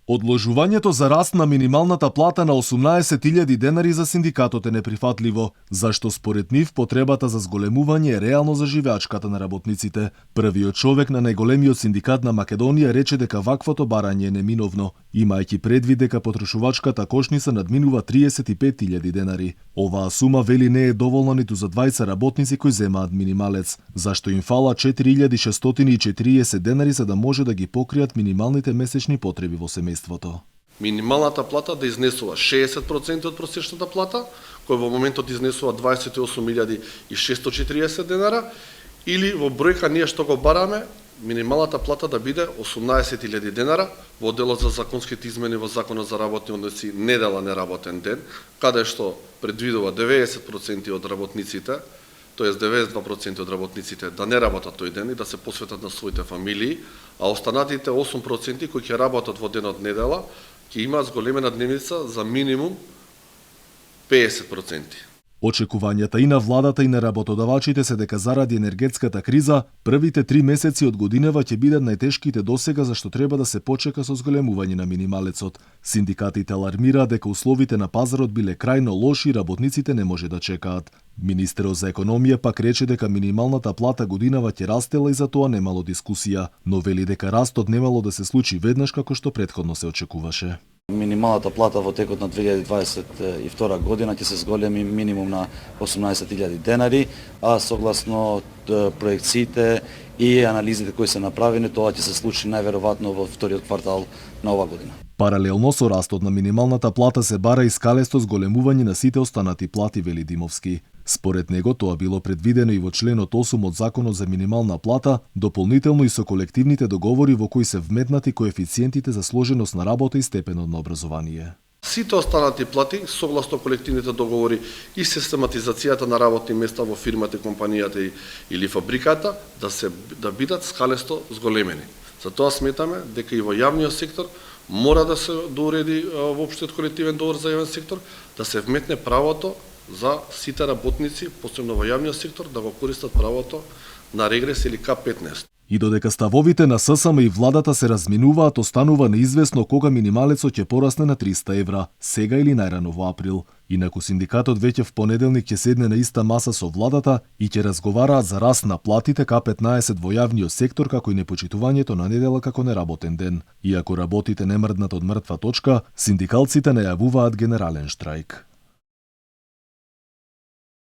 Одложувањето за раст на минималната плата на 18.000 денари за синдикатот е неприфатливо, зашто според нив потребата за зголемување е реално за живеачката на работниците. Првиот човек на најголемиот синдикат на Македонија рече дека ваквото барање е неминовно, имајќи предвид дека потрошувачката кошница надминува 35.000 денари. Оваа сума вели не е доволна ниту за 20 работници кои земаат минималец, зашто им фала 4.640 денари за да може да ги покријат минималните месечни потреби во семејството. Минималната плата да изнесува 60% од просечната плата, која во моментот изнесува 28.640 денара, или во бројка ние што го бараме, минималната плата да биде 18.000 денара во делот за законските измени во Законот за работни односи недела неработен ден, каде што предвидува 90% од работниците, тоест 92% од работниците да не работат тој ден и да се посветат на своите фамилии, а останатите 8% кои ќе работат во денот недела, ќе имаат зголемена дневница за минимум 50%. Очекувањата и на владата и на работодавачите се дека заради енергетската криза, првите 3 месеци од годинава ќе бидат најтешките досега зашто треба да се почека со зголемување на минималецот. Синдикатите алармираат дека условите на пазарот биле крајно лоши и работниците не може да чекаат. Министерот за економија пак рече дека минималната плата годинава ќе растела и за тоа немало дискусија, но вели дека растот немало да се случи веднаш како што претходно се очекуваше. Минималната плата во текот на 2022 година ќе се зголеми минимум на 18.000 денари, а согласно проекциите и анализите кои се направени, тоа ќе се случи најверојатно во вториот квартал на оваа година. Паралелно со растот на минималната плата се бара и скалесто зголемување на сите останати плати, вели Димовски. Според него тоа било предвидено и во членот 8 од Законот за минимална плата, дополнително и со колективните договори во кои се вметнати коефициентите за сложеност на работа и степенот на образование. Сите останати плати, согласно колективните договори и систематизацијата на работни места во фирмата, компанијата или фабриката, да бидат скалесто зголемени. Затоа сметаме дека и во јавниот сектор мора да се доуреди воопштиот колективен договор за јавен сектор, да се вметне правото за сите работници, посебно во јавниот сектор, да го користат правото на регрес или К15. И додека ставовите на ССМ и владата се разминуваат, останува неизвестно кога минималецот ќе порасне на 300 евра, сега или најрано во април. Инаку синдикатот веќе в понеделник ќе седне на иста маса со владата и ќе разговараат за раст на платите К15 во јавниот сектор, како и непочитувањето на недела како неработен ден. Иако работите не мрднат од мртва точка, синдикалците најавуваат генерален штрајк.